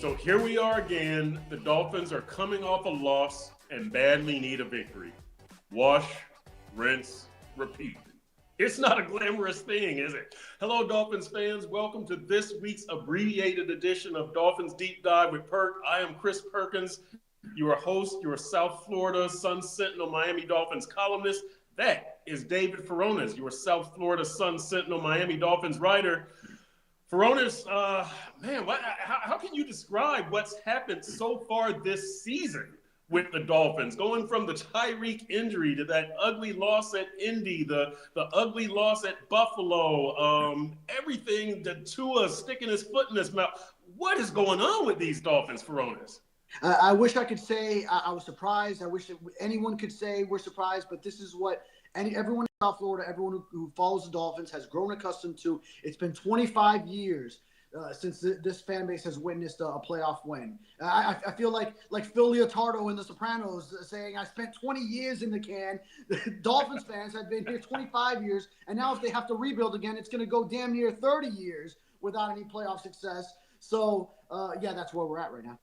So here we are again. The Dolphins are coming off a loss and badly need a victory. Wash, rinse, repeat. It's not a glamorous thing, is it? Hello, Dolphins fans. Welcome to this week's abbreviated edition of Dolphins Deep Dive with Perk. I am Chris Perkins, your host, your South Florida Sun Sentinel Miami Dolphins columnist. That is David Furones, your South Florida Sun Sentinel Miami Dolphins writer. Verones, man, how can you describe what's happened so far this season with the Dolphins? Going from the Tyreek injury to that ugly loss at Indy, the ugly loss at Buffalo, everything, the Tua sticking his foot in his mouth. What is going on with these Dolphins, Verones? I wish I could say I was surprised. I wish anyone could say we're surprised, but this is what everyone in South Florida, everyone who follows the Dolphins has grown accustomed to. It's been 25 years since this fan base has witnessed a playoff win. I feel like Phil Leotardo in The Sopranos saying, I spent 20 years in the can. The Dolphins fans have been here 25 years, and now if they have to rebuild again, it's going to go damn near 30 years without any playoff success. So, yeah, that's where we're at right now.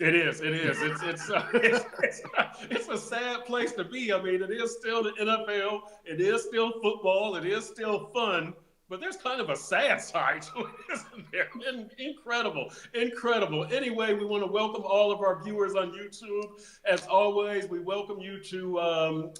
It is. It's a sad place to be. I mean, it is still the NFL. It is still football. It is still fun. But there's kind of a sad side to it, isn't there? Incredible. Anyway, we want to welcome all of our viewers on YouTube. As always, we welcome you to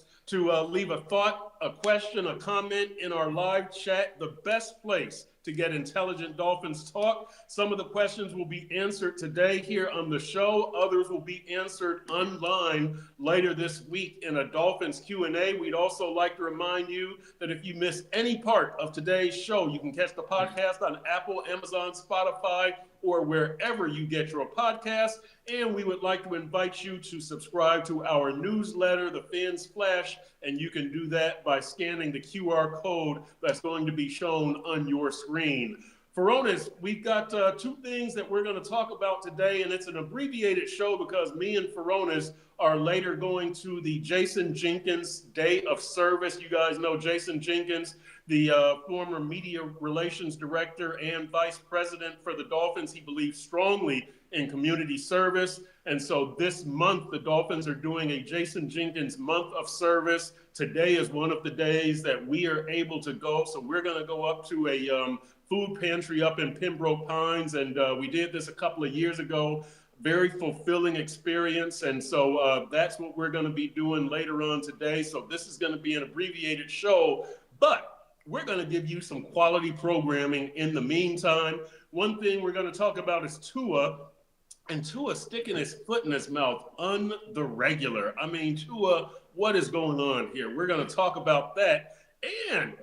leave a thought, a question, a comment in our live chat. The best place to get intelligent Dolphins talk. Some of the questions will be answered today here on the show. Others will be answered online later this week in a Dolphins Q&A. We'd also like to remind you that if you miss any part of today's show, you can catch the podcast on Apple, Amazon, Spotify, or wherever you get your podcast. And we would like to invite you to subscribe to our newsletter, The Fans Flash, and you can do that by scanning the QR code that's going to be shown on your screen. Verones, we've got two things that we're going to talk about today, and it's an abbreviated show because me and Verones are later going to the Jason Jenkins Day of Service. You guys know Jason Jenkins, the former media relations director and vice president for the Dolphins. He believes strongly in community service. And so this month, the Dolphins are doing a Jason Jenkins month of service. Today is one of the days that we are able to go. So we're going to go up to a food pantry up in Pembroke Pines. And we did this a couple of years ago. Very fulfilling experience. And so that's what we're going to be doing later on today. So this is going to be an abbreviated show, but we're going to give you some quality programming in the meantime. One thing we're going to talk about is Tua. And Tua sticking his foot in his mouth on the regular. I mean, Tua, what is going on here? We're going to talk about that. And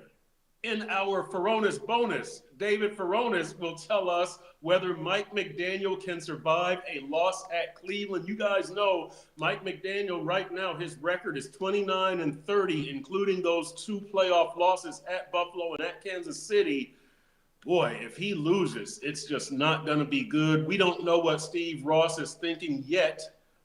in our Furones bonus, David Furones will tell us whether Mike McDaniel can survive a loss at Cleveland. You guys know Mike McDaniel right now, his record is 29-30, including those two playoff losses at Buffalo and at Kansas City. Boy, if he loses, it's just not going to be good. We don't know what Steve Ross is thinking yet,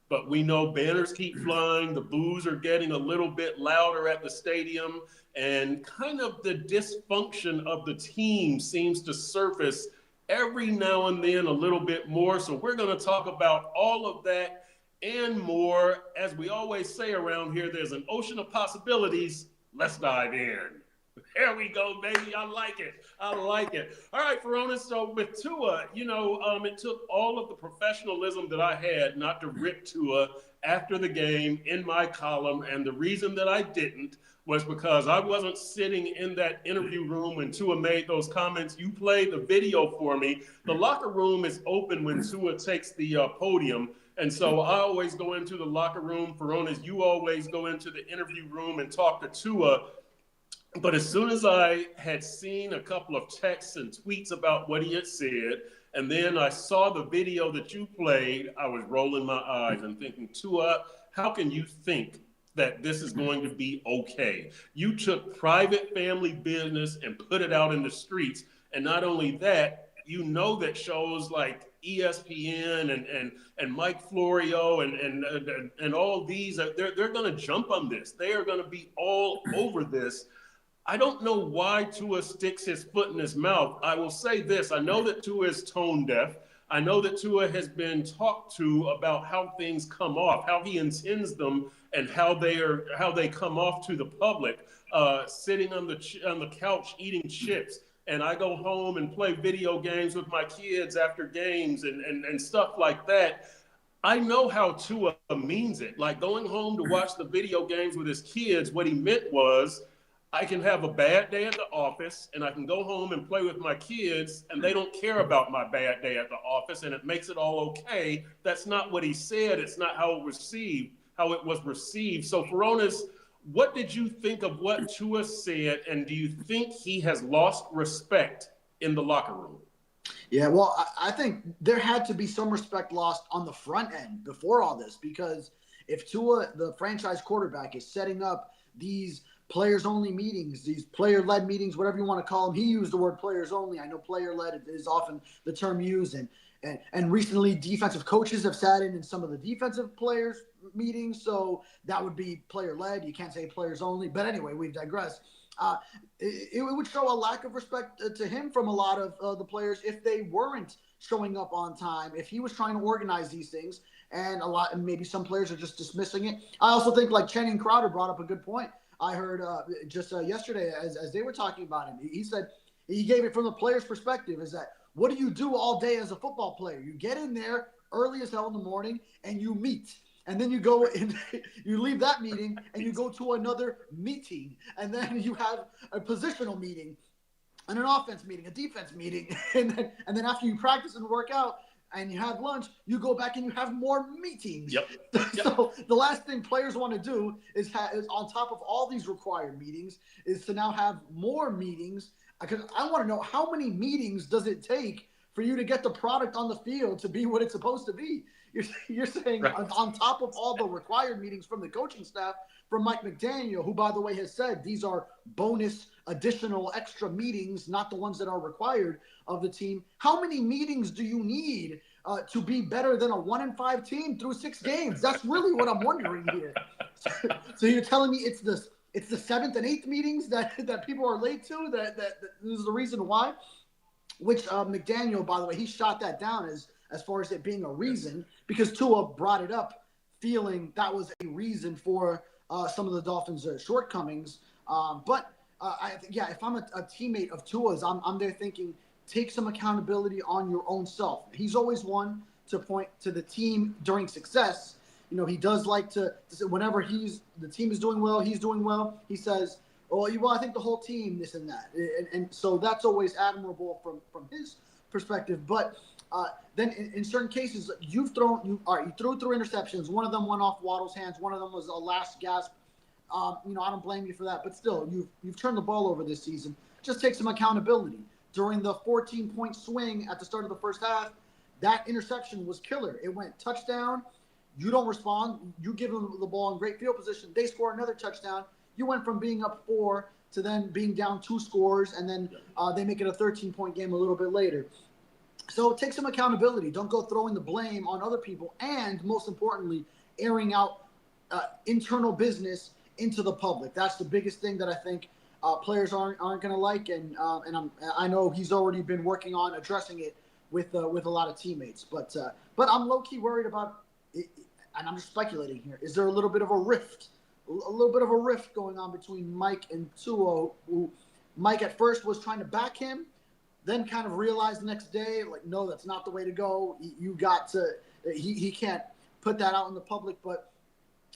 but we know banners keep flying. The boos are getting a little bit louder at the stadium, and kind of the dysfunction of the team seems to surface every now and then a little bit more. So we're going to talk about all of that and more. As we always say around here, there's an ocean of possibilities. Let's dive in. There we go, baby. I like it. All right, Verones. So with Tua, it took all of the professionalism that I had not to rip Tua after the game in my column. And the reason that I didn't was because I wasn't sitting in that interview room when Tua made those comments. You played the video for me. The locker room is open when Tua takes the podium. And so I always go into the locker room. Verones, you always go into the interview room and talk to Tua. But as soon as I had seen a couple of texts and tweets about what he had said, and then I saw the video that you played, I was rolling my eyes and thinking, Tua, how can you think that this is going to be okay? You took private family business and put it out in the streets. And not only that, you know that shows like ESPN and Mike Florio and all these, they're going to jump on this. They are going to be all over this. I don't know why Tua sticks his foot in his mouth. I will say this. I know that Tua is tone deaf. I know that Tua has been talked to about how things come off, how he intends them, and how they come off to the public. Sitting on the couch eating chips, and I go home and play video games with my kids after games and stuff like that. I know how Tua means it. Like going home to watch the video games with his kids, what he meant was, I can have a bad day at the office and I can go home and play with my kids and they don't care about my bad day at the office and it makes it all okay. That's not what he said. It's not how it was received. So Furones, what did you think of what Tua said, and do you think he has lost respect in the locker room? Yeah, well, I think there had to be some respect lost on the front end before all this, because if Tua, the franchise quarterback, is setting up these players-only meetings, these player-led meetings, whatever you want to call them. He used the word players-only. I know player-led is often the term used. And recently, defensive coaches have sat in some of the defensive players' meetings, so that would be player-led. You can't say players-only. But anyway, we've digressed. It would show a lack of respect to him from a lot of the players if they weren't showing up on time, if he was trying to organize these things, and maybe some players are just dismissing it. I also think, like Channing Crowder brought up a good point. I heard just yesterday as they were talking about him, he said he gave it from the player's perspective, is that what do you do all day as a football player? You get in there early as hell in the morning and you meet. And then you go and you leave that meeting and you go to another meeting. And then you have a positional meeting and an offense meeting, a defense meeting. And then after you practice and work out and you have lunch, you go back and you have more meetings. Yep. So the last thing players want to do is on top of all these required meetings is to now have more meetings. Because I want to know, how many meetings does it take for you to get the product on the field to be what it's supposed to be? You're saying right. on top of all the required meetings from the coaching staff, from Mike McDaniel, who, by the way, has said these are bonus, additional, extra meetings, not the ones that are required of the team. How many meetings do you need to be better than a 1-5 team through 6 games? That's really what I'm wondering here. So you're telling me it's the 7th and 8th meetings that people are late to? That is the reason why? Which McDaniel, by the way, he shot that down as far as it being a reason, because Tua brought it up feeling that was a reason for some of the Dolphins' shortcomings. But if I'm a teammate of Tua's, I'm there thinking, take some accountability on your own self. He's always one to point to the team during success. You know, he does like to whenever the team is doing well, he's doing well, he says, well, I think the whole team, this and that. And so that's always admirable from his perspective. But then in certain cases, you threw 3 interceptions. One of them went off Waddle's hands. One of them was a last gasp. I don't blame you for that. But still, you've turned the ball over this season. Just take some accountability. During the 14-point swing at the start of the first half, that interception was killer. It went touchdown. You don't respond. You give them the ball in great field position. They score another touchdown. You went from being up 4 to then being down 2 scores, and then they make it a 13-point game a little bit later. So take some accountability. Don't go throwing the blame on other people, and most importantly, airing out internal business into the public. That's the biggest thing that I think players aren't going to like, and I know he's already been working on addressing it with a lot of teammates. But I'm low-key worried about it, and I'm just speculating here. Is there a little bit of a rift? A little bit of a rift going on between Mike and Tua, who Mike at first was trying to back him, then kind of realized the next day, like, no, that's not the way to go. He can't put that out in the public, but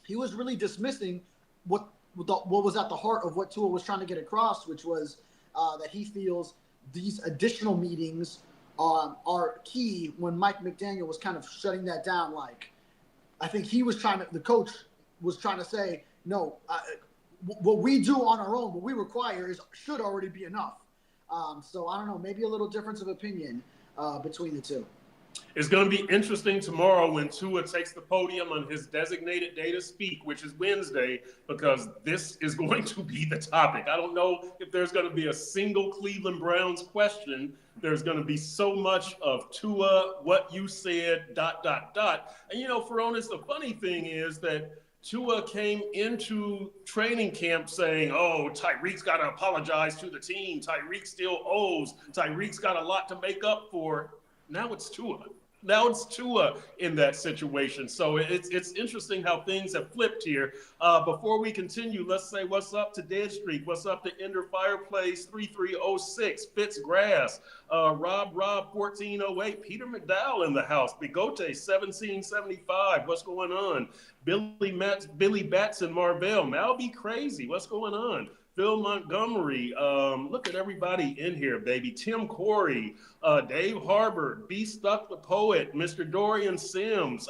he was really dismissing what was at the heart of what Tua was trying to get across, which was that he feels these additional meetings are key, when Mike McDaniel was kind of shutting that down. Like, I think the coach was trying to say, no, what we do on our own, what we require should already be enough. So I don't know, maybe a little difference of opinion between the two. It's going to be interesting tomorrow when Tua takes the podium on his designated day to speak, which is Wednesday, because this is going to be the topic. I don't know if there's going to be a single Cleveland Browns question. There's going to be so much of Tua, what you said, ... And, Furones, the funny thing is that Tua came into training camp saying, oh, Tyreek's got to apologize to the team. Tyreek still owes. Tyreek's got a lot to make up for. Now it's Tua. Now it's Tua in that situation. So it's interesting how things have flipped here. Before we continue, let's say what's up to Dead Streak. What's up to Ender Fireplace 3306, Fitzgrass, Rob 1408, Peter McDowell in the house, Bigote 1775. What's going on? Billy Batson Marvell, Malby Crazy. What's going on? Phil Montgomery, look at everybody in here, baby. Tim Corey, Dave Harbert, B Stuck the Poet, Mr. Dorian Sims.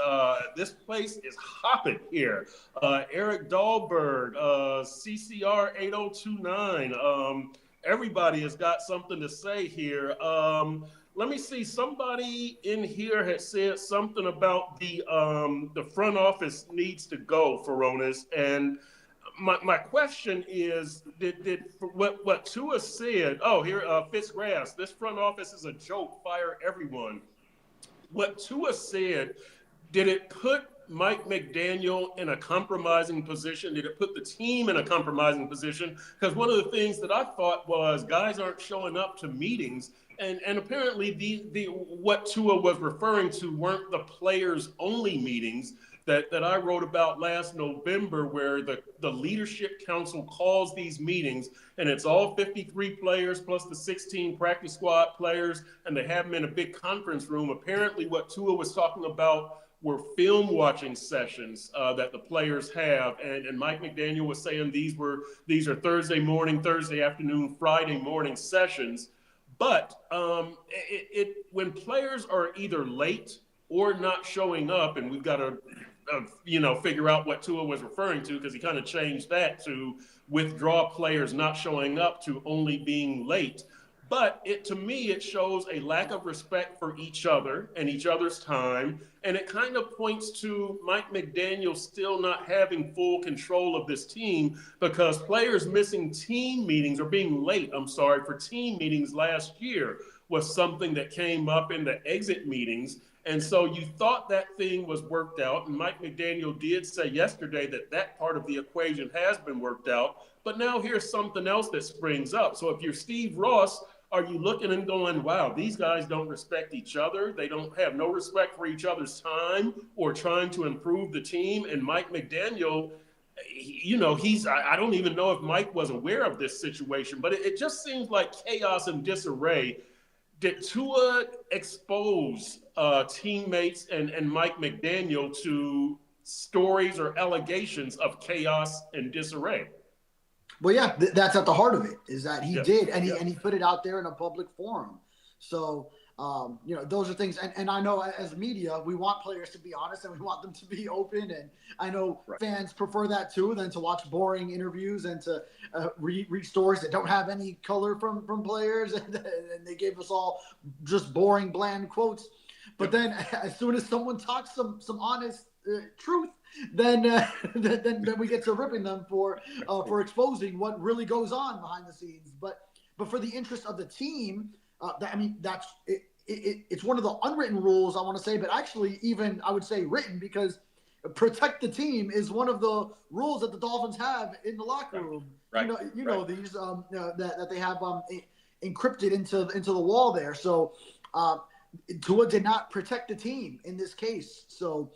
This place is hopping here. Eric Dahlberg, CCR 8029. Everybody has got something to say here. Let me see. Somebody in here had said something about the front office needs to go, Furones, and my question is, did what Tua said? Oh, here, Fitzgrass. This front office is a joke. Fire everyone. What Tua said, did it put Mike McDaniel in a compromising position? Did it put the team in a compromising position? Because one of the things that I thought was guys aren't showing up to meetings, and apparently the what Tua was referring to weren't the players only meetings that I wrote about last November, where the leadership council calls these meetings, and it's all 53 players plus the 16 practice squad players, and they have them in a big conference room. Apparently what Tua was talking about were film watching sessions that the players have, and Mike McDaniel was saying these are Thursday morning, Thursday afternoon, Friday morning sessions. But when players are either late or not showing up, and we've got to figure out what Tua was referring to, because he kind of changed that to withdraw players not showing up to only being late. But to me, it shows a lack of respect for each other and each other's time. And it kind of points to Mike McDaniel still not having full control of this team, because players missing team meetings or being late, for team meetings last year was something that came up in the exit meetings. And so you thought that thing was worked out. And Mike McDaniel did say yesterday that part of the equation has been worked out. But now here's something else that springs up. So if you're Steve Ross, are you looking and going, wow, these guys don't respect each other? They don't have no respect for each other's time or trying to improve the team. And Mike McDaniel, I don't even know if Mike was aware of this situation, but it just seems like chaos and disarray. Did Tua expose teammates and Mike McDaniel to stories or allegations of chaos and disarray? Well, yeah, that's at the heart of it, is that he did, and he put it out there in a public forum. So, those are things, and I know as media, we want players to be honest and we want them to be open, and I know fans prefer that too, than to watch boring interviews and to read stories that don't have any color from players, and they gave us all just boring, bland quotes. But then as soon as someone talks some honest truth, then we get to ripping them for exposing what really goes on behind the scenes. But for the interest of the team, that's it. It's one of the unwritten rules, I want to say, but actually even I would say written, because protect the team is one of the rules that the Dolphins have in the locker room. Right. You know these that they have encrypted into the wall there. So Tua did not protect the team in this case. So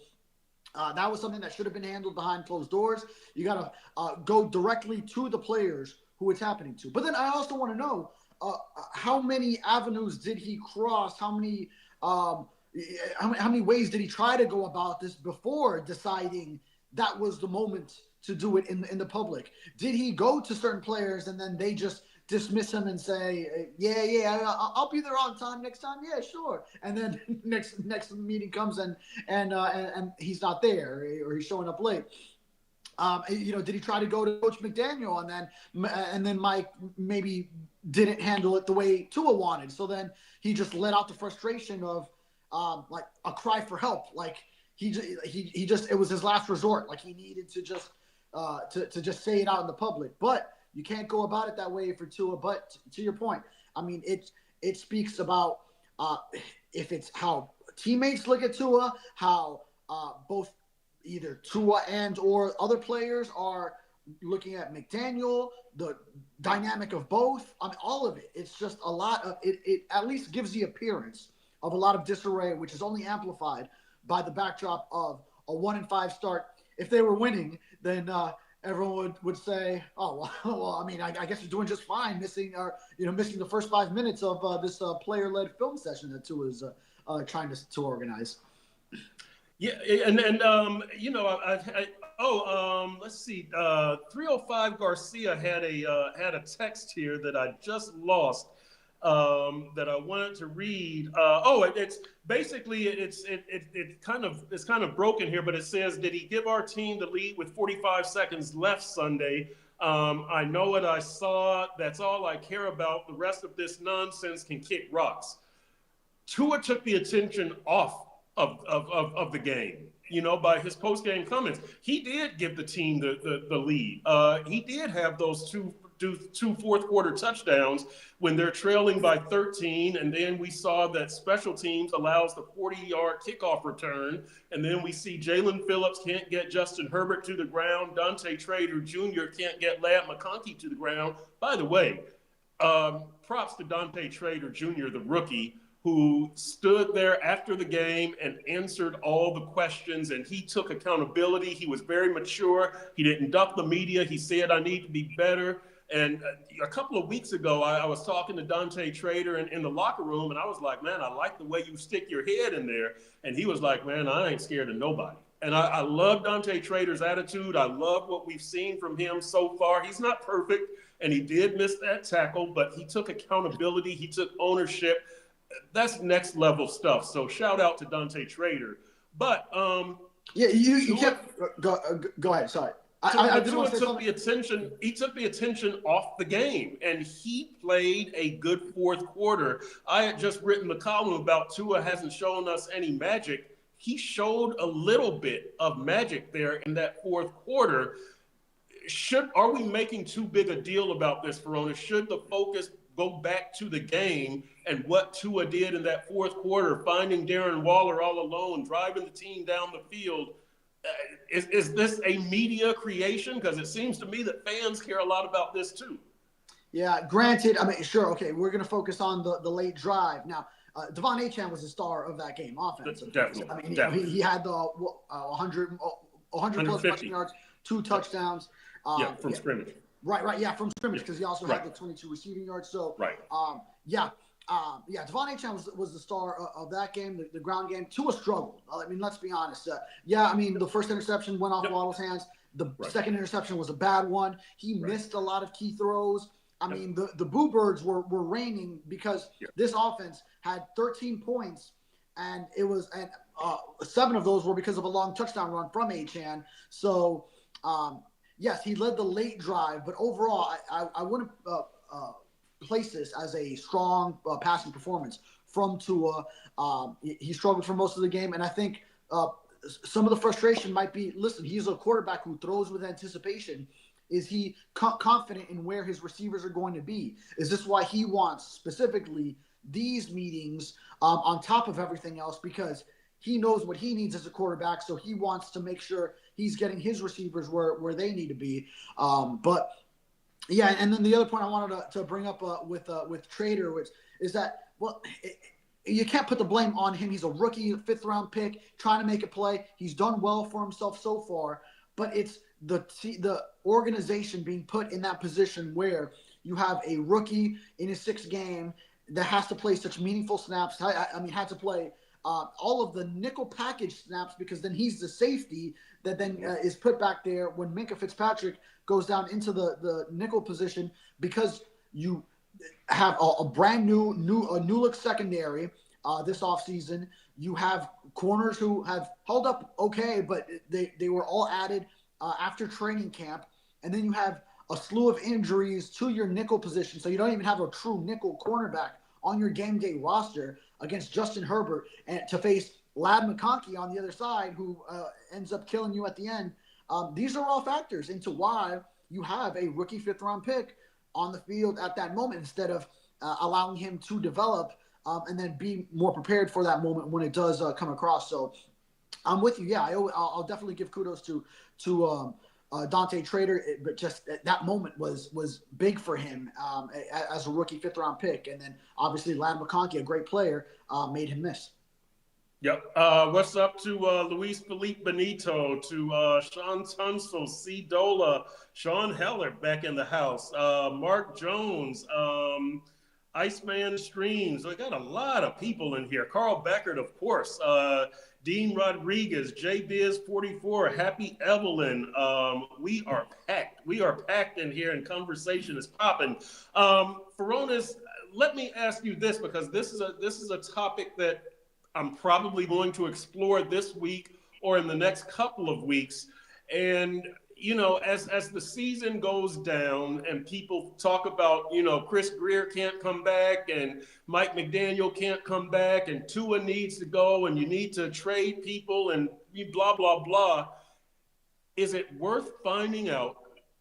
that was something that should have been handled behind closed doors. You got to go directly to the players who it's happening to. But then I also want to know, how many avenues did he cross? How many ways did he try to go about this before deciding that was the moment to do it in the public? Did he go to certain players and then they just dismiss him and say, I'll be there on time next time. Yeah, sure. And then next meeting comes and he's not there, or he's showing up late. Did he try to go to Coach McDaniel and then Mike maybe didn't handle it the way Tua wanted? So then he just let out the frustration of like a cry for help. Like he just it was his last resort. Like he needed to just say it out in the public. But you can't go about it that way for Tua. But to your point, I mean, it speaks about if it's how teammates look at Tua, how both either Tua and or other players are looking at McDaniel, the dynamic of both. I mean, all of it. It's just a lot of it. It at least gives the appearance of a lot of disarray, which is only amplified by the backdrop of a 1-5 start. If they were winning, then everyone would say, "Oh, well, I mean, I guess you're doing just fine, missing the first 5 minutes of this player-led film session that Tua is trying to organize." Yeah, and let's see. 305 Garcia had a text here that I just lost that I wanted to read. It's basically it's kind of broken here, but it says, "Did he give our team the lead with 45 seconds left Sunday? I know what I saw. That's all I care about. The rest of this nonsense can kick rocks." Tua took the attention off of the game, by his post-game comments. He did give the team the lead. He did have those two fourth quarter touchdowns when they're trailing by 13, and then we saw that special teams allows the 40-yard kickoff return, and then we see Jalen Phillips can't get Justin Herbert to the ground, Dante Trader Jr. can't get Ladd McConkey to the ground. By the way, props to Dante Trader Jr., the rookie, who stood there after the game and answered all the questions, and he took accountability. He was very mature. He didn't duck the media. He said, "I need to be better." And a couple of weeks ago, I was talking to Dante Trader in the locker room, and I was like, "Man, I like the way you stick your head in there." And he was like, "Man, I ain't scared of nobody." And I love Dante Trader's attitude. I love what we've seen from him so far. He's not perfect, and he did miss that tackle, but he took accountability. He took ownership. That's next level stuff. So shout out to Dante Trader. But you kept go ahead. Sorry. Tua took the attention. He took the attention off the game, and he played a good fourth quarter. I had just written the column about Tua hasn't shown us any magic. He showed a little bit of magic there in that fourth quarter. Are we making too big a deal about this, Verones? Should the focus go back to the game and what Tua did in that fourth quarter, finding Darren Waller all alone, driving the team down the field? Is this a media creation? Because it seems to me that fans care a lot about this too. Yeah, granted, I mean, sure, okay, we're going to focus on the late drive. Now, Devon Achane was the star of that game offensively. Definitely. I mean, he had the 100 plus rushing yards, 2 touchdowns. From scrimmage. Right, yeah, from scrimmage, because he also had the 22 receiving yards. So, Devon Achane was the star of that game, the ground game. Tua struggled. I mean, let's be honest. The first interception went off Waddle's hands. The second interception was a bad one. He missed a lot of key throws. I mean, the Boo Birds were raining because this offense had 13 points, and 7 of those were because of a long touchdown run from Achane. So, yes, he led the late drive, but overall, I wouldn't place this as a strong passing performance from Tua. He struggled for most of the game, and I think some of the frustration might be, listen, he's a quarterback who throws with anticipation. Is he confident in where his receivers are going to be? Is this why he wants specifically these meetings on top of everything else? Because he knows what he needs as a quarterback, so he wants to make sure he's getting his receivers where they need to be. And then the other point I wanted to bring up with Trader, which is that, you can't put the blame on him. He's a rookie, 5th-round pick, trying to make a play. He's done well for himself so far, but it's the organization being put in that position where you have a rookie in his 6th game that has to play such meaningful snaps. Had to play all of the nickel package snaps, because then he's the safety that then is put back there when Minkah Fitzpatrick goes down into the nickel position, because you have a brand new look secondary this offseason. You have corners who have held up okay, but they were all added after training camp. And then you have a slew of injuries to your nickel position, so you don't even have a true nickel cornerback on your game day roster against Justin Herbert, and to face Ladd McConkey on the other side, who ends up killing you at the end. These are all factors into why you have a rookie 5th-round pick on the field at that moment, instead of allowing him to develop and then be more prepared for that moment when it does come across. So I'm with you. Yeah, I'll definitely give kudos to Dante Trader, but just that moment was big for him as a rookie 5th-round pick. And then obviously Ladd McConkey, a great player, made him miss. Yep. What's up to Luis Felipe Benito, to Sean Tunstall, C. Dola, Sean Heller back in the house, Mark Jones, Iceman Streams. We got a lot of people in here. Carl Beckert, of course. Dean Rodriguez, JBiz44, Happy Evelyn. We are packed. We are packed in here, and conversation is popping. Furones, let me ask you this, because this is a topic that I'm probably going to explore this week or in the next couple of weeks. And, you know, as the season goes down and people talk about, you know, Chris Greer can't come back and Mike McDaniel can't come back and Tua needs to go and you need to trade people and blah, blah, blah. Is it worth finding out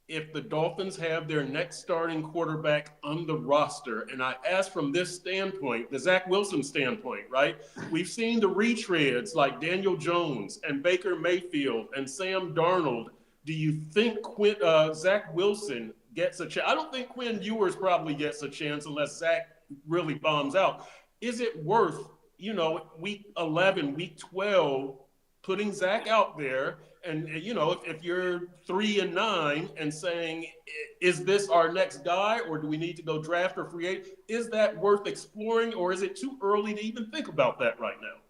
if the Dolphins have their next starting quarterback on the roster? And I ask from this standpoint, the Zach Wilson standpoint, right? We've seen the retreads like Daniel Jones and Baker Mayfield and Sam Darnold. Do you think Zach Wilson gets a chance? I don't think Quinn Ewers probably gets a chance unless Zach really bombs out. Is it worth, you know, week 11, week 12, putting Zach out there? And, you know, if you're 3-9 and saying, is this our next guy, or do we need to go draft or free agent? Is that worth exploring, or is it too early to even think about that right now?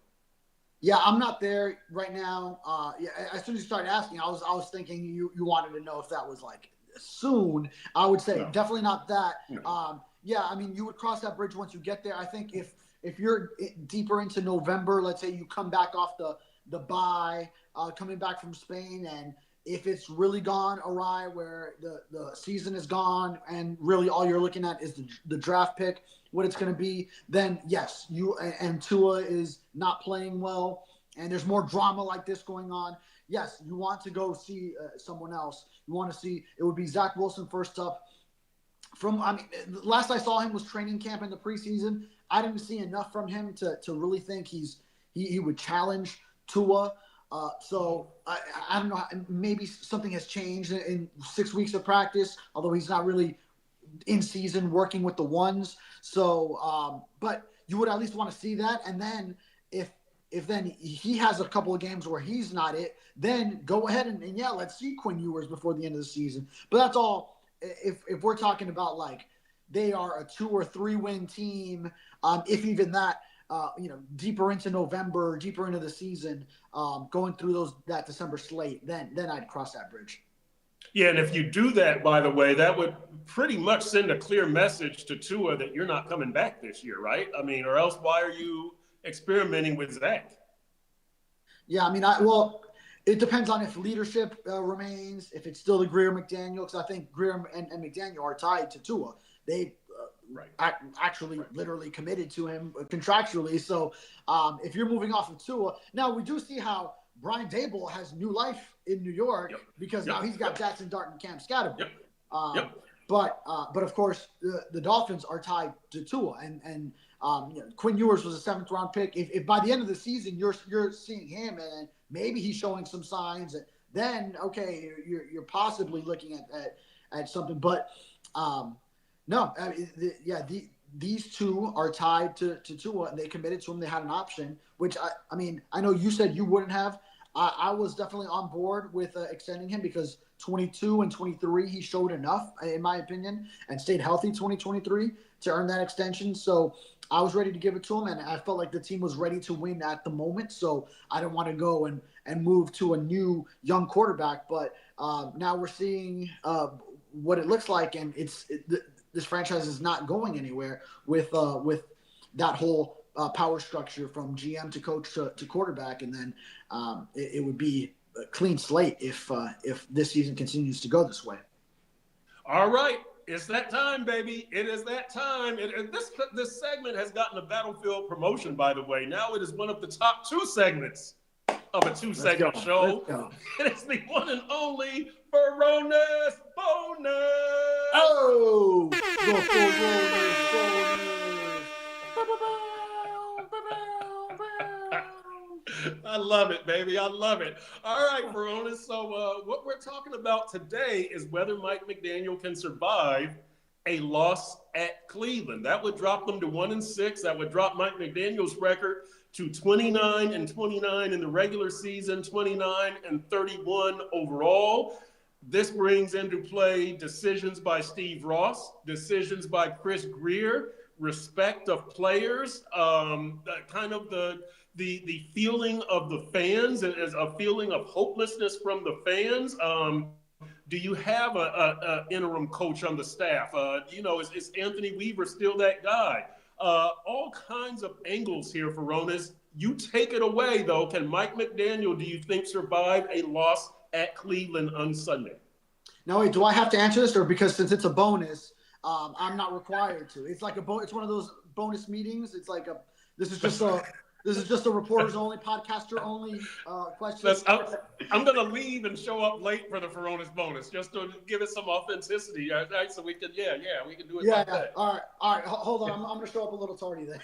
Yeah, I'm not there right now. Yeah, as soon as you started asking, I was thinking you wanted to know if that was like soon. I would say definitely not that. No. Yeah, I mean, you would cross that bridge once you get there. I think if you're deeper into November, let's say you come back off the bye, coming back from Spain, and if it's really gone awry where the season is gone and really all you're looking at is the draft pick, what it's going to be, then yes, you and Tua is not playing well and there's more drama like this going on. Yes, you want to go see someone else. You want to see, it would be Zach Wilson first up. Last I saw him was training camp in the preseason. I didn't see enough from him to really think he would challenge Tua. So I don't know. Maybe something has changed in 6 weeks of practice, although he's not really in season working with the ones. So, but you would at least want to see that. And then if then he has a couple of games where he's not it, then go ahead and yeah, let's see Quinn Ewers before the end of the season. But that's all. If we're talking about like they are a 2 or 3 win team, if even that. You know, deeper into November, deeper into the season, going through that December slate, then I'd cross that bridge. Yeah, and if you do that, by the way, that would pretty much send a clear message to Tua that you're not coming back this year, right? I mean, or else why are you experimenting with Zach? Yeah, I mean, it depends on if leadership remains, if it's still the Greer-McDaniel, because I think Greer and McDaniel are tied to Tua. They actually literally committed to him contractually. So if you're moving off of Tua, now we do see how Brian Daboll has new life in New York because now he's got Jackson Dart and Cam Scatterby. But of course the Dolphins are tied to Tua and you know, Quinn Ewers was a 7th round pick. If by the end of the season you're seeing him and maybe he's showing some signs, then okay, you're possibly looking at something. But no, I mean, these two are tied to Tua, and they committed to him. They had an option, which I mean, I know you said you wouldn't have. I was definitely on board with extending him because 22 and 23, he showed enough, in my opinion, and stayed healthy 2023 to earn that extension. So I was ready to give it to him, and I felt like the team was ready to win at the moment. So I didn't want to go and move to a new young quarterback. But now we're seeing what it looks like, and this franchise is not going anywhere with that whole power structure from GM to coach to quarterback, and then it would be a clean slate if this season continues to go this way. All right, it's that time, baby. It is that time. This segment has gotten a Battlefield promotion, by the way. Now it is one of the top 2 segments of a 2-segment show. It is the one and only Verones bonus. Oh, go I love it, baby. I love it. All right, Verones. So what we're talking about today is whether Mike McDaniel can survive a loss at Cleveland. That would drop them to 1-6. That would drop Mike McDaniel's record to 29-29 in the regular season, 29-31 overall. This brings into play decisions by Steve Ross, decisions by Chris Greer, respect of players, kind of the feeling of the fans, as a feeling of hopelessness from the fans. Do you have a interim coach on the staff? Is Anthony Weaver still that guy? All kinds of angles here for Ronas. You take it away, though. Can Mike McDaniel, do you think, survive a loss at Cleveland on Sunday? Now, wait, do I have to answer this, or because since it's a bonus, I'm not required to? It's like it's one of those bonus meetings. It's like this is just a reporters only, podcaster only question. I'm going to leave and show up late for the Furones bonus just to give it some authenticity, right? So we can, we can do it like that. All right. Hold on. I'm going to show up a little tardy then.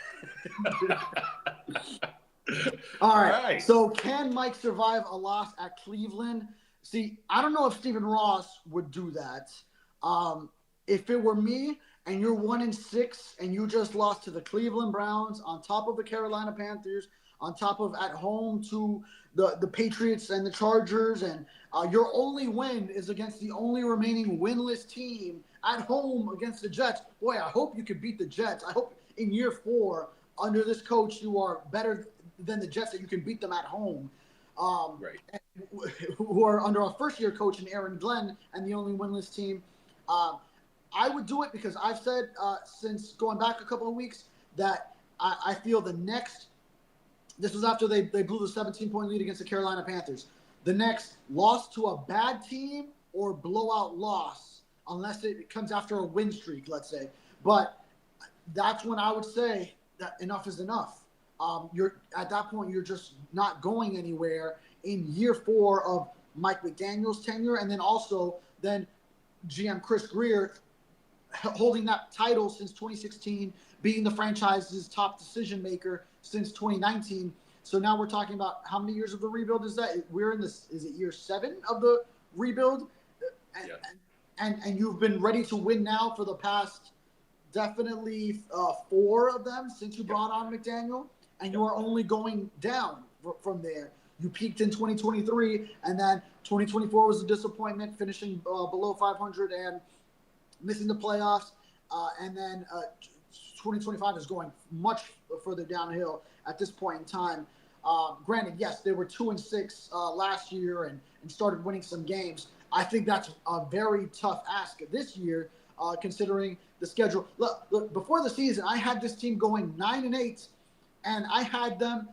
All right. So can Mike survive a loss at Cleveland? See, I don't know if Stephen Ross would do that. If it were me and you're 1-6 and you just lost to the Cleveland Browns on top of the Carolina Panthers, on top of at home to the Patriots and the Chargers, and your only win is against the only remaining winless team at home against the Jets. Boy, I hope you can beat the Jets. I hope in year 4 under this coach you are better than the Jets, that you can beat them at home. Right. Who are under our first-year coach in Aaron Glenn and the only winless team. I would do it because I've said since going back a couple of weeks that I feel the next – this was after they blew the 17-point lead against the Carolina Panthers. The next loss to a bad team or blowout loss, unless it comes after a win streak, let's say. But that's when I would say that enough is enough. You're at that point, you're just not going anywhere in year 4 of Mike McDaniel's tenure, and then also GM Chris Greer holding that title since 2016, being the franchise's top decision maker since 2019. So now we're talking about how many years of the rebuild is that? We're in this. Is it year 7 of the rebuild? And you've been ready to win now for the past definitely 4 of them since you brought on McDaniel. And you are only going down from there. You peaked in 2023, and then 2024 was a disappointment, finishing below 500 and missing the playoffs. And then 2025 is going much further downhill at this point in time. Granted, yes, they were 2-6 last year and started winning some games. I think that's a very tough ask this year, considering the schedule. Look, before the season, I had this team going 9-8. And I had them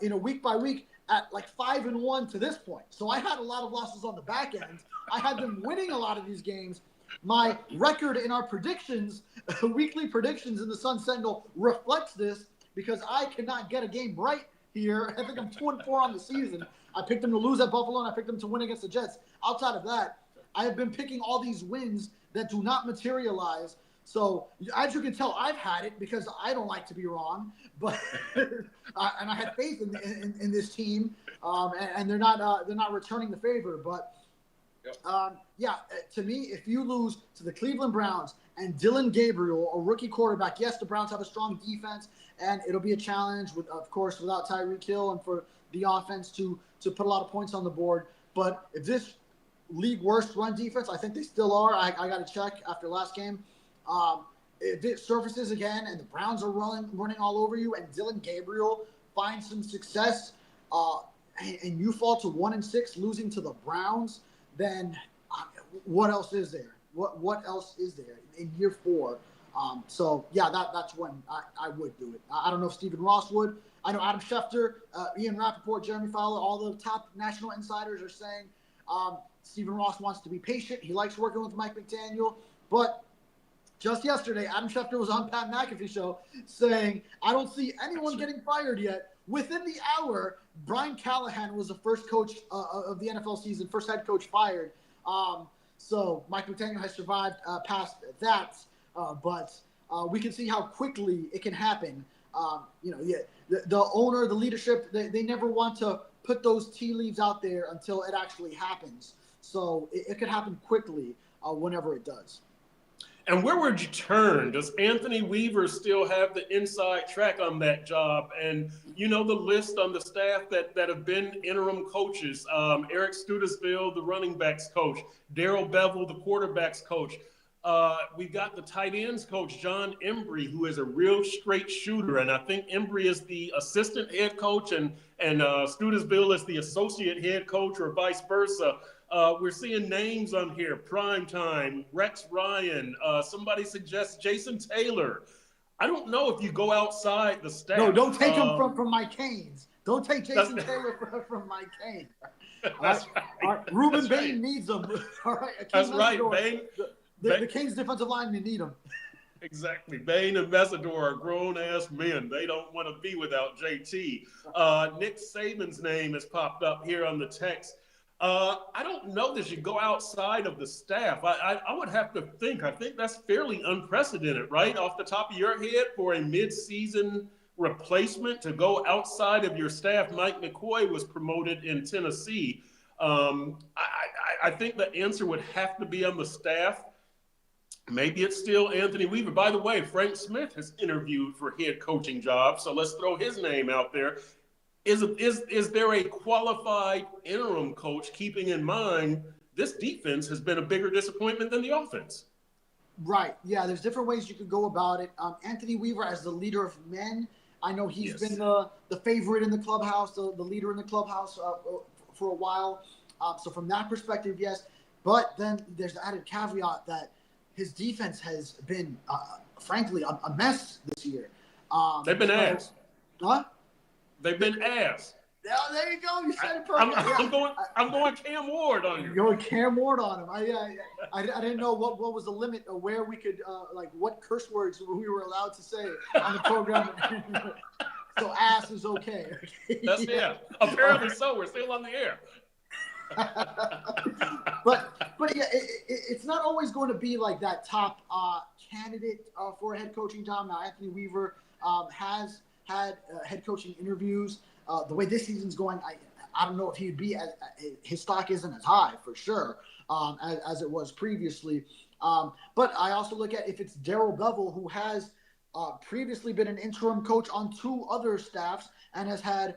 in a week by week at like 5-1 to this point. So I had a lot of losses on the back end. I had them winning a lot of these games. My record in our predictions, weekly predictions in the Sun Sentinel, reflects this because I cannot get a game right here. I think I'm 2-4 on the season. I picked them to lose at Buffalo, and I picked them to win against the Jets. Outside of that, I have been picking all these wins that do not materialize. So as you can tell, I've had it because I don't like to be wrong, but and I had faith in this team, and they're not returning the favor. But to me, if you lose to the Cleveland Browns and Dylan Gabriel, a rookie quarterback, yes, the Browns have a strong defense, and it'll be a challenge, of course, without Tyreek Hill and for the offense to put a lot of points on the board. But if this league worst run defense, I think they still are. I got to check after last game. If it surfaces again and the Browns are running all over you and Dylan Gabriel finds some success and you fall to 1-6 losing to the Browns, then what else is there? What else is there in year 4? That's when I would do it. I don't know if Stephen Ross would. I know Adam Schefter, Ian Rappaport, Jeremy Fowler, all the top national insiders are saying Stephen Ross wants to be patient. He likes working with Mike McDaniel. But just yesterday, Adam Schefter was on Pat McAfee show saying, I don't see anyone getting fired yet. Within the hour, Brian Callahan was the first coach of the NFL season, first head coach fired. So Mike McDaniel has survived past that. But we can see how quickly it can happen Yeah, the owner, the leadership, they never want to put those tea leaves out there until it actually happens. So it could happen quickly whenever it does. And where would you turn? Does Anthony Weaver still have the inside track on that job? And the list on the staff that have been interim coaches: Eric Studesville, the running backs coach; Daryl Bevel, the quarterbacks coach. We've got the tight ends coach, John Embry, who is a real straight shooter. And I think Embry is the assistant head coach and Studesville is the associate head coach, or vice versa. We're seeing names on here: Primetime, Rex Ryan. Somebody suggests Jason Taylor. I don't know if you go outside the staff. No, don't take him from Mike Canes. Don't take Jason Taylor from Mike Canes. That's right. All right. Ruben Bain needs him. All right. That's right, Bain. The Canes defensive linemen need him. Exactly. Bain and Messidor are grown-ass men. They don't want to be without JT. Nick Saban's name has popped up here on the text. I don't know that you go outside of the staff. I would have to think. I think that's fairly unprecedented, right? Off the top of your head, for a mid-season replacement to go outside of your staff. Mike McCoy was promoted in Tennessee. I think the answer would have to be on the staff. Maybe it's still Anthony Weaver. By the way, Frank Smith has interviewed for head coaching jobs, so let's throw his name out there. Is there a qualified interim coach, keeping in mind this defense has been a bigger disappointment than the offense? Right. Yeah, there's different ways you could go about it. Anthony Weaver as the leader of men, I know he's been the favorite in the clubhouse, the leader in the clubhouse for a while. So from that perspective, yes. But then there's the added caveat that his defense has been, frankly, a mess this year. They've been ass. Huh? They've been ass. Yeah, there you go. You said it perfectly. I'm going Cam Ward on you. You're going Cam Ward on him. I didn't know what was the limit of where we could what curse words we were allowed to say on the program. So ass is okay. That's apparently so. We're still on the air. but yeah, it's not always going to be like that top candidate for a head coaching job. Now, Anthony Weaver has had head coaching interviews. The way this season's going, I don't know if he'd be his stock isn't as high for sure as it was previously. But I also look at if it's Daryl Bevel, who has previously been an interim coach on two other staffs and has had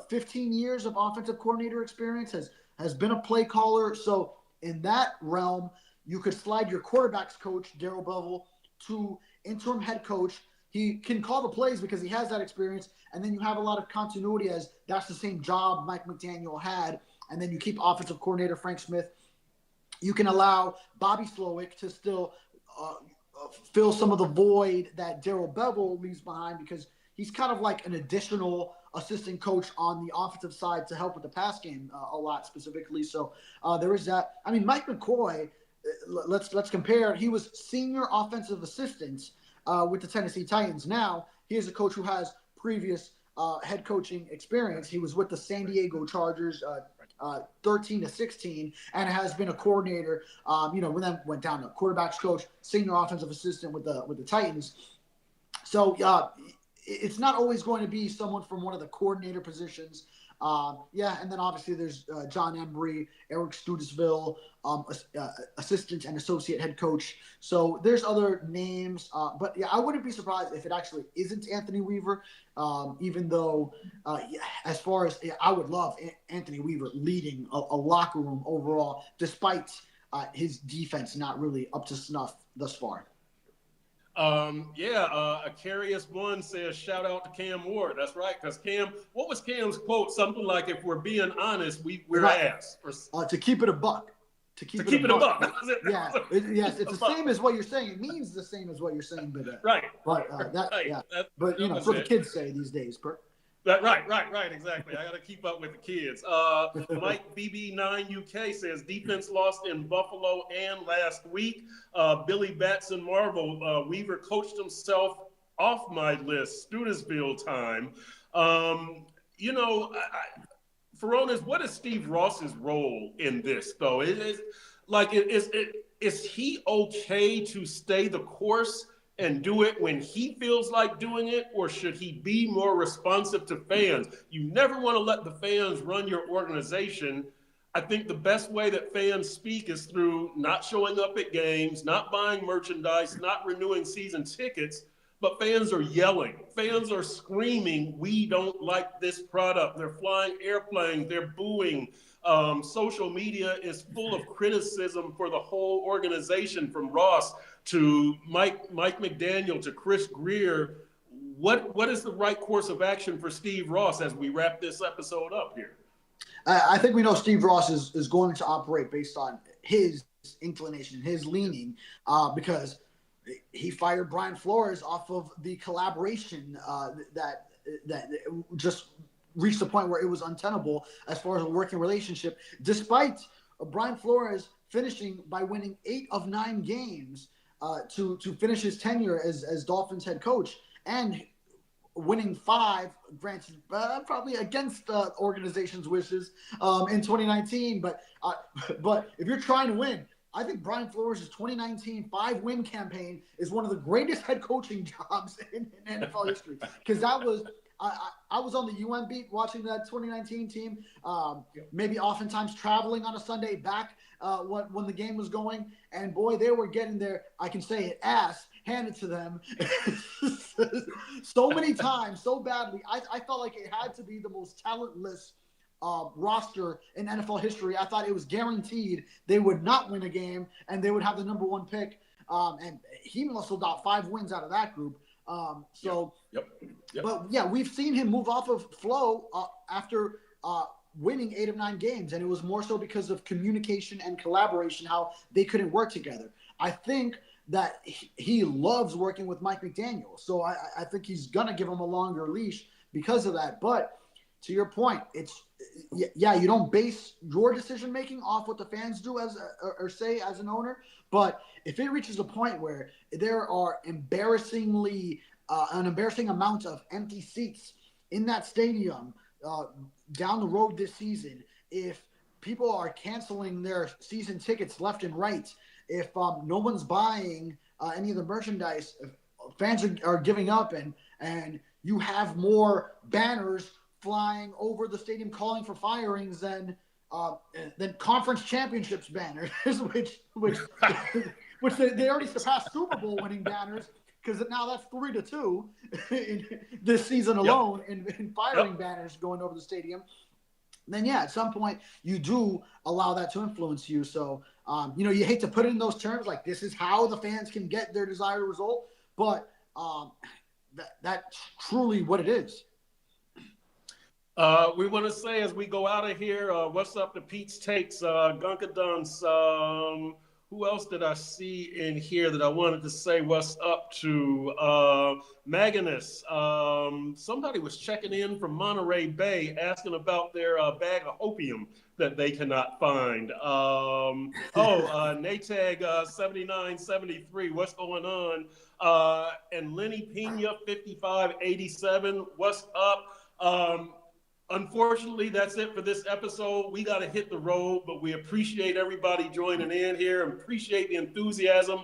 15 years of offensive coordinator experience, has been a play caller. So in that realm, you could slide your quarterbacks coach, Daryl Bevel, to interim head coach. He can call the plays because he has that experience, and then you have a lot of continuity as that's the same job Mike McDaniel had, and then you keep offensive coordinator Frank Smith. You can allow Bobby Slowick to still fill some of the void that Daryl Bevel leaves behind because he's kind of like an additional assistant coach on the offensive side to help with the pass game a lot specifically. So there is that. I mean, Mike McCoy, let's compare. He was senior offensive assistant with the Tennessee Titans. Now he is a coach who has previous head coaching experience. He was with the San Diego Chargers 13 to 16 and has been a coordinator. When that went down to quarterbacks coach, senior offensive assistant with the Titans. So it's not always going to be someone from one of the coordinator positions. And then obviously there's John Embry, Eric Studesville, assistant and associate head coach. So there's other names. But yeah, I wouldn't be surprised if it actually isn't Anthony Weaver, even though as far as I would love Anthony Weaver leading a locker room overall, despite his defense not really up to snuff thus far. Acarius One says, shout out to Cam Ward. That's right, because Cam, what was Cam's quote? Something like, if we're being honest, we're ass. To keep it a buck. To keep it a buck. Yes, it's the same as what you're saying. It means the same as what you're saying, but right. But that's what the kids say these days, Perk. Right, exactly. I got to keep up with the kids. Mike BB9 UK says defense lost in Buffalo and last week. Billy Batson Marvel, Weaver coached himself off my list. Studesville time. Furones, what is Steve Ross's role in this, though? Is he okay to stay the course and do it when he feels like doing it, or should he be more responsive to fans? You never want to let the fans run your organization. I think the best way that fans speak is through not showing up at games, not buying merchandise, not renewing season tickets. But fans are yelling. Fans are screaming, we don't like this product. They're flying airplanes. They're booing. Social media is full of criticism for the whole organization, from Ross to Mike McDaniel to Chris Greer. What is the right course of action for Steve Ross as we wrap this episode up here? I think we know Steve Ross is going to operate based on his inclination, his leaning, because he fired Brian Flores off of the collaboration that just reached the point where it was untenable as far as a working relationship, despite Brian Flores finishing by winning 8 of 9 games to finish his tenure as Dolphins head coach, and winning 5, granted, probably against organization's wishes in 2019. But if you're trying to win, I think Brian Flores' 2019 5-win campaign is one of the greatest head coaching jobs in NFL history. Because that was, I was on the UM beat watching that 2019 team, maybe oftentimes traveling on a Sunday back when the game was going. And boy, they were getting their, I can say it, ass handed to them so many times, so badly. I felt like it had to be the most talentless roster in NFL history. I thought it was guaranteed they would not win a game and they would have the number 1 pick. And he muscled out 5 wins out of that group. Yep. But yeah, we've seen him move off of flow after winning 8 of 9 games. And it was more so because of communication and collaboration, how they couldn't work together. I think that he loves working with Mike McDaniel. So I think he's going to give him a longer leash because of that. But to your point, you don't base your decision making off what the fans do or say as an owner. But if it reaches a point where there are an embarrassing amount of empty seats in that stadium down the road this season, if people are canceling their season tickets left and right, if no one's buying any of the merchandise, if fans are giving up, and you have more banners flying over the stadium calling for firings than conference championships banners, which they already surpassed Super Bowl winning banners, because now that's 3-2 in this season alone in firing banners going over the stadium. Then at some point you do allow that to influence you. So you hate to put it in those terms, like this is how the fans can get their desired result, but that's truly what it is. We want to say as we go out of here, what's up to Pete's Takes, Gunka Dunce. Who else did I see in here that I wanted to say what's up to? Magnus. Somebody was checking in from Monterey Bay asking about their bag of opium that they cannot find. Natag 7973, what's going on? And Lenny Pena 5587, what's up? Unfortunately, that's it for this episode. We got to hit the road, but we appreciate everybody joining in here and appreciate the enthusiasm.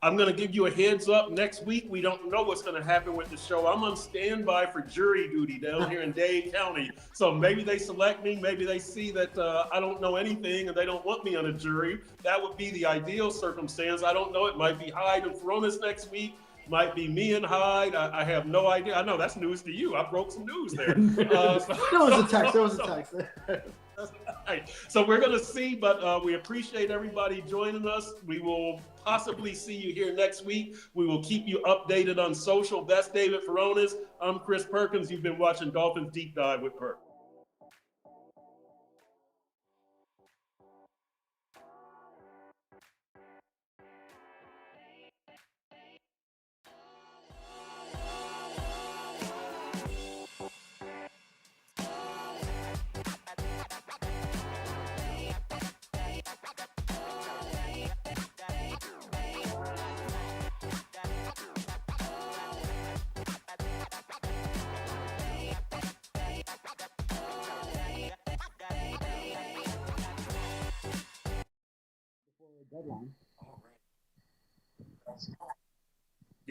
I'm going to give you a heads up. Next week, we don't know what's going to happen with the show. I'm on standby for jury duty down here in Dade County. So maybe they select me. Maybe they see that I don't know anything and they don't want me on a jury. That would be the ideal circumstance. I don't know. It might be Hyde and Furones next week. Might be me and Hyde. I have no idea. I know that's news to you. I broke some news there. There was a text. Right. So we're going to see, but we appreciate everybody joining us. We will possibly see you here next week. We will keep you updated on social. That's David Verones. I'm Chris Perkins. You've been watching Dolphins Deep Dive with Perk. Deadline.